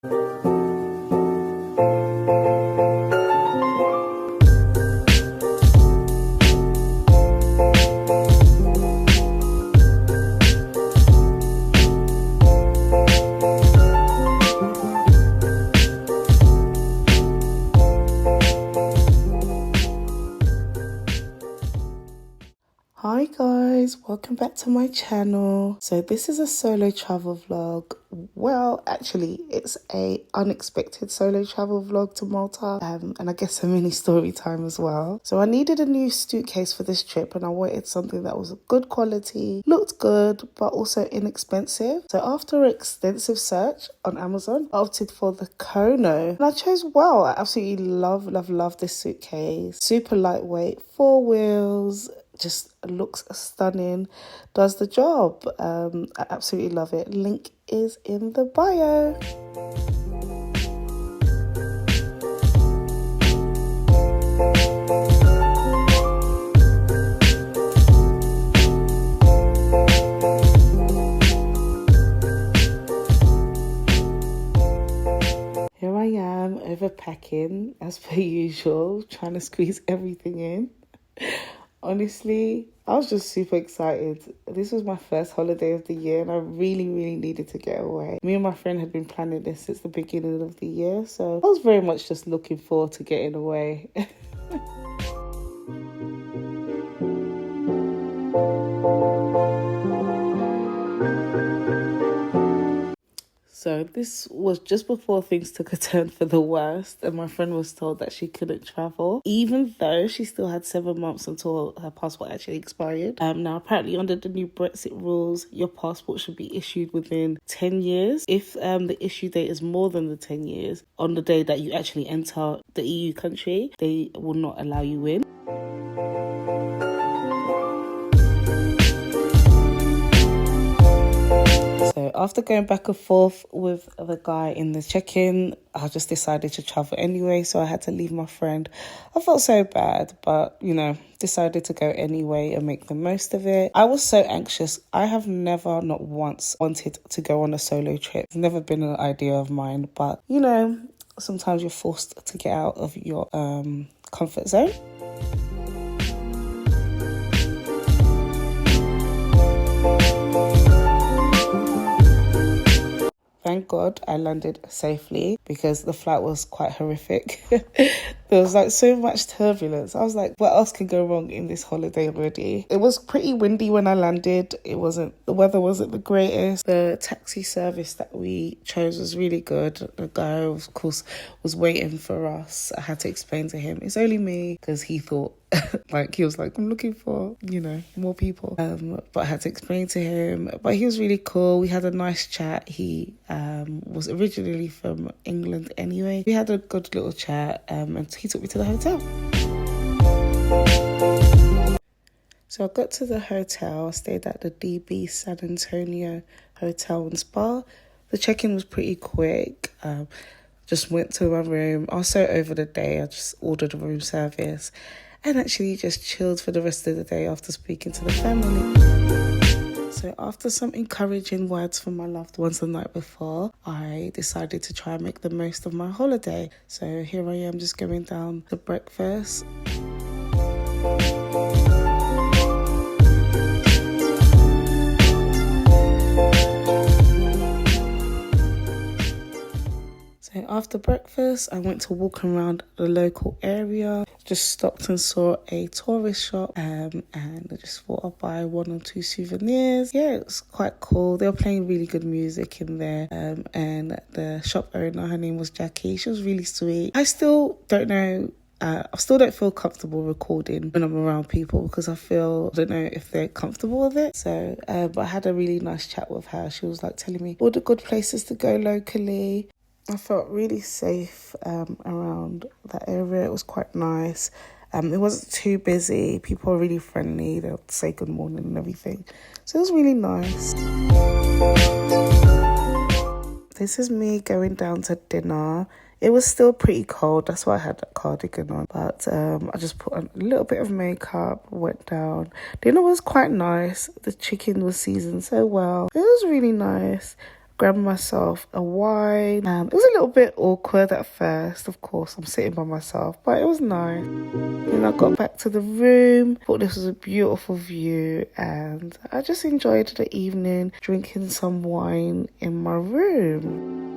Hi guys, welcome back to my channel. So this is a solo travel vlog. Well, actually it's a unexpected solo travel vlog to Malta, and I guess a mini story time as well. So I needed a new suitcase for this trip, and I wanted something that was good quality, looked good, but also inexpensive. So after an extensive search on Amazon, I opted for the Kono, and I chose well. I absolutely love this suitcase. Super lightweight, 4 wheels, just looks stunning, does the job. I absolutely love it. Link is in the bio. Here I am overpacking as per usual, trying to squeeze everything in. Honestly, I was just super excited. This was my first holiday of the year, and I really needed to get away. Me and my friend had been planning this since the beginning of the year, so I was very much just looking forward to getting away. So this was just before things took a turn for the worst, and my friend was told that she couldn't travel, even though she still had 7 months until her passport actually expired. Now, apparently under the new Brexit rules, your passport should be issued within 10 years. If the issue date is more than the 10 years, on the day that you actually enter the EU country, they will not allow you in. So after going back and forth with the guy in the check-in, I just decided to travel anyway, so I had to leave my friend. I felt so bad, but, decided to go anyway and make the most of it. I was so anxious. I have never, not once, wanted to go on a solo trip. It's never been an idea of mine, but, sometimes you're forced to get out of your comfort zone. Thank God I landed safely, because the flight was quite horrific. There was so much turbulence. I was like, what else can go wrong in this holiday already? It was pretty windy when I landed. The weather wasn't the greatest. The taxi service that we chose was really good. The guy, of course, was waiting for us. I had to explain to him, it's only me, because he thought, he was like, I'm looking for, more people. But I had to explain to him. But he was really cool. We had a nice chat. He was originally from England anyway. We had a good little chat, and he took me to the hotel. So I got to the hotel. I stayed at the DB San Antonio Hotel and Spa. The check-in was pretty quick. Just went to my room. I was so over the day. I just ordered a room service and actually just chilled for the rest of the day after speaking to the family. So after some encouraging words from my loved ones the night before, I decided to try and make the most of my holiday. So here I am, just going down to breakfast. So after breakfast, I went to walk around the local area. Just stopped and saw a tourist shop, and I just thought I'd buy 1 or 2 souvenirs. Yeah, it was quite cool. They were playing really good music in there, and the shop owner, her name was Jackie. She was really sweet. I still don't know. I still don't feel comfortable recording when I'm around people, because I don't know if they're comfortable with it. So, but I had a really nice chat with her. She was telling me all the good places to go locally. I felt really safe around that area. It was quite nice. It wasn't too busy. People were really friendly. They would say good morning and everything. So it was really nice. This is me going down to dinner. It was still pretty cold. That's why I had that cardigan on. But I just put on a little bit of makeup, went down. Dinner was quite nice. The chicken was seasoned so well. It was really nice. grabbed myself a wine. It was a little bit awkward at first, of course, I'm sitting by myself, but it was nice. Then I got back to the room, thought this was a beautiful view, and I just enjoyed the evening drinking some wine in my room.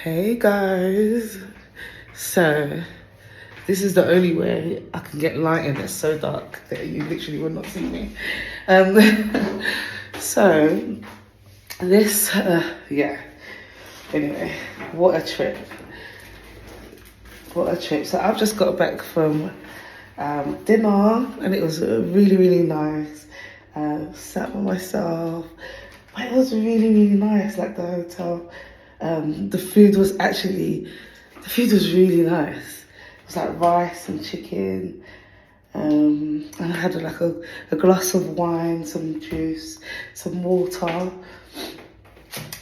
Hey guys, so this is the only way I can get light in. It's so dark that you literally will not see me. So this, yeah, anyway, what a trip. What a trip. So I've just got back from dinner and it was really, really nice. Sat by myself, but it was really, really nice, like the hotel. The food was really nice. It was like rice and chicken. And I had like a glass of wine, some juice, some water.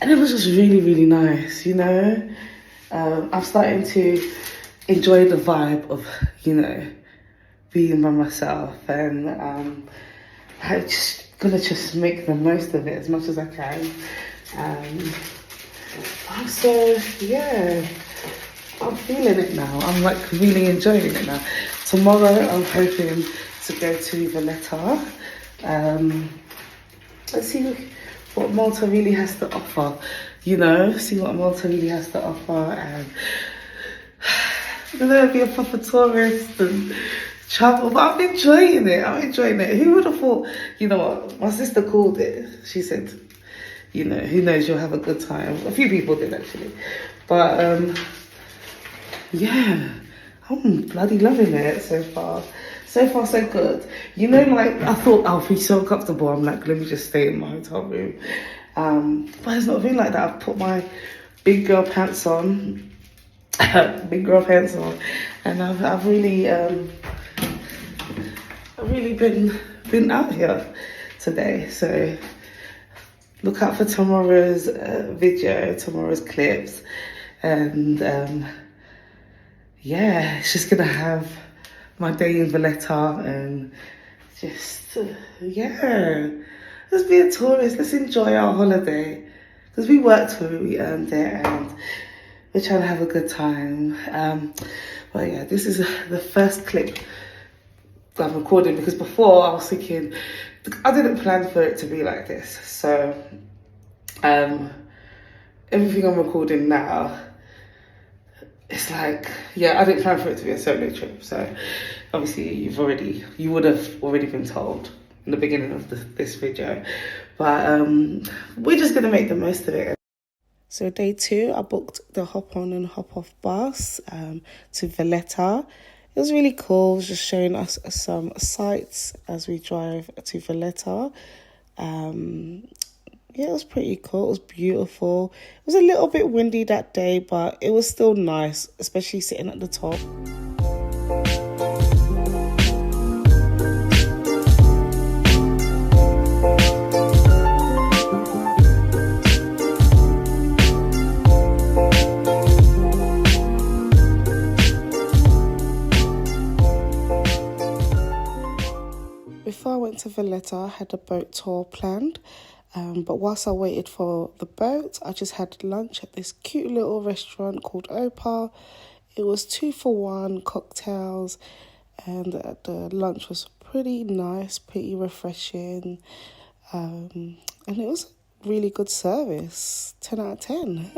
And it was just really, really nice, you know. I'm starting to enjoy the vibe of, you know, being by myself. And I'm just gonna make the most of it as much as I can. So yeah, I'm feeling it now. I'm like really enjoying it now. Tomorrow I'm hoping to go to Valletta. Let's see what Malta really has to offer, you know, see what Malta really has to offer, and I'm gonna be a proper tourist and travel, but I'm enjoying it. Who would have thought, you know what, my sister called it, she said, you know, who knows, you'll have a good time. A few people did actually. But yeah, I'm bloody loving it so far. So far, so good. You know, like, I thought I'll be so comfortable. I'm like, let me just stay in my hotel room. But it's not been like that. I've put my big girl pants on. And I've really been out here today. So look out for tomorrow's video, tomorrow's clips, and yeah, it's just gonna have my day in Valletta and just yeah, let's be a tourist, let's enjoy our holiday, because we worked for it, we earned it, and we're trying to have a good time. But yeah, this is the first clip I'm recording, because before I was thinking, I didn't plan for it to be like this. So everything I'm recording now, it's like, yeah, I didn't plan for it to be a solo trip. So obviously you would have already been told in the beginning of this video, but we're just gonna make the most of it. So day 2, I booked the hop on and hop off bus to Valletta. It was really cool. It was just showing us some sights as we drive to Valletta. Yeah, it was pretty cool. It was beautiful. It was a little bit windy that day, but it was still nice, especially sitting at the top. Before I went to Valletta, I had a boat tour planned. But whilst I waited for the boat, I just had lunch at this cute little restaurant called Opal. It was 2 for 1 cocktails, and the lunch was pretty nice, pretty refreshing, and it was really good service. 10 out of 10.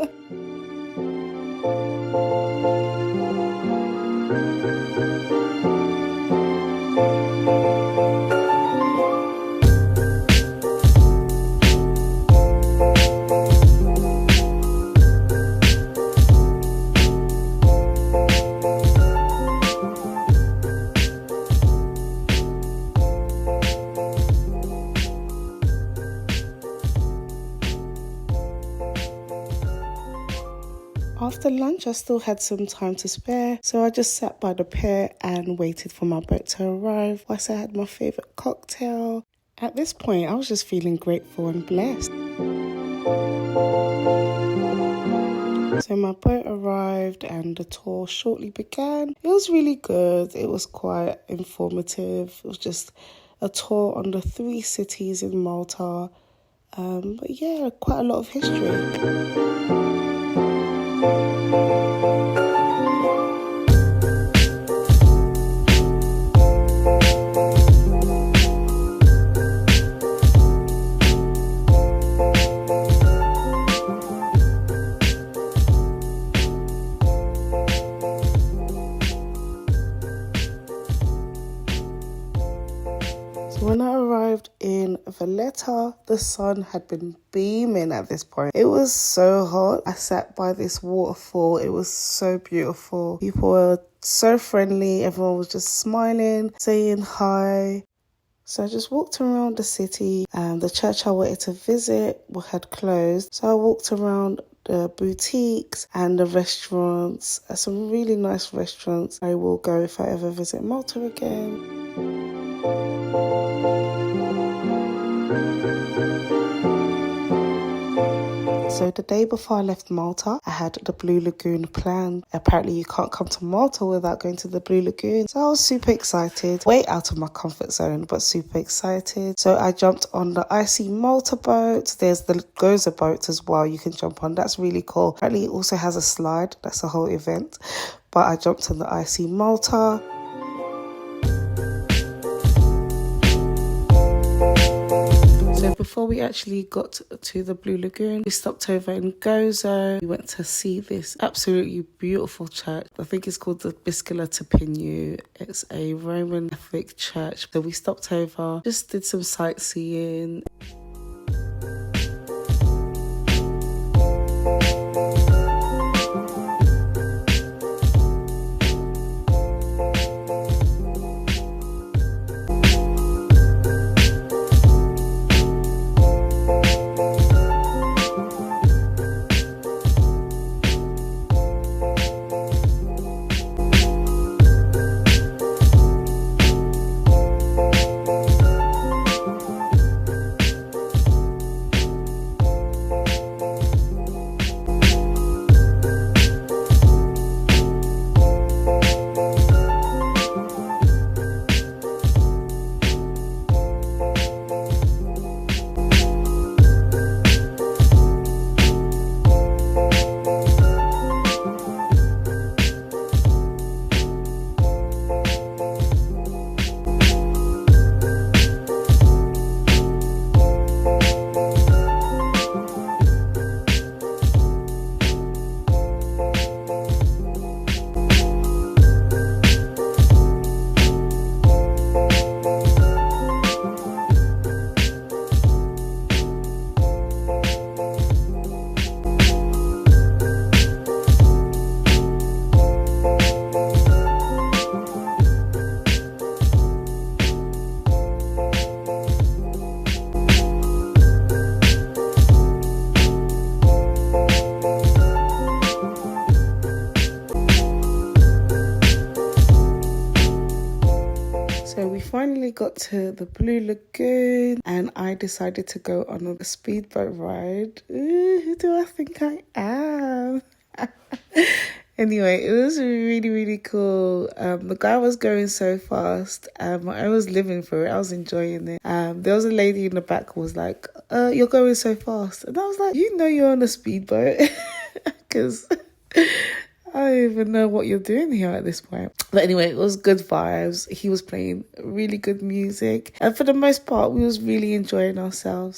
After lunch, I still had some time to spare, so I just sat by the pier and waited for my boat to arrive whilst I had my favourite cocktail. At this point, I was just feeling grateful and blessed. So my boat arrived and the tour shortly began. It was really good. It was quite informative. It was just a tour on the 3 cities in Malta. But yeah, quite a lot of history. When I arrived in Valletta, the sun had been beaming at this point. It was so hot. I sat by this waterfall. It was so beautiful. People were so friendly. Everyone was just smiling, saying hi. So I just walked around the city. The church I wanted to visit had closed. So I walked around the boutiques and the restaurants. Some really nice restaurants. I will go if I ever visit Malta again. So the day before I left Malta, I had the Blue-lagoon planned. Apparently you can't come to Malta without going to the Blue-lagoon. So I was super excited, way out of my comfort zone, but super excited. So I jumped on the Icy Malta boat. There's the Goza boat as well you can jump on. That's really cool. Apparently it also has a slide. That's a whole event. But I jumped on the Icy Malta. So before we actually got to the Blue-lagoon, we stopped over in Gozo. We went to see this absolutely beautiful church. I think it's called the Biscola Topinu. It's a Roman Catholic church. So we stopped over, just did some sightseeing. So we finally got to the Blue-lagoon and I decided to go on a speedboat ride. Ooh, who do I think I am? Anyway, it was really, really cool. The guy was going so fast. I was living for it. I was enjoying it. There was a lady in the back who was like, you're going so fast. And I was like, you know you're on a speedboat. Because I don't even know what you're doing here at this point. But anyway, it was good vibes. He was playing really good music. And for the most part, we was really enjoying ourselves.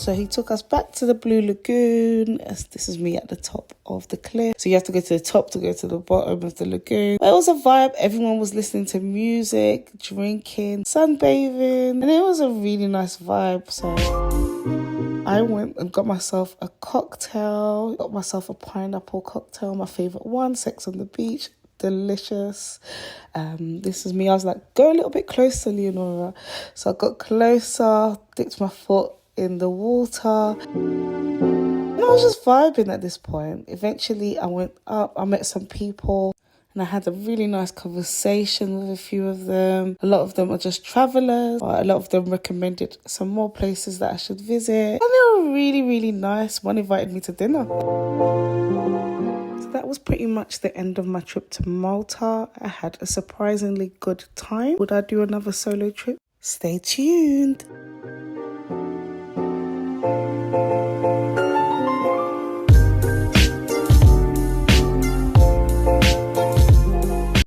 So he took us back to the Blue Lagoon. This is me at the top of the cliff. So you have to go to the top to go to the bottom of the lagoon. But it was a vibe. Everyone was listening to music, drinking, sunbathing, and it was a really nice vibe. So I went and got myself a cocktail, got myself a pineapple cocktail, my favourite one, Sex on the Beach. Delicious. This is me. I was like, go a little bit closer, Leonora. So I got closer, dipped my foot in the water. And I was just vibing at this point. Eventually, I went up, I met some people, and I had a really nice conversation with a few of them. A lot of them are just travellers. A lot of them recommended some more places that I should visit. And they were really, really nice. One invited me to dinner. So that was pretty much the end of my trip to Malta. I had a surprisingly good time. Would I do another solo trip? Stay tuned.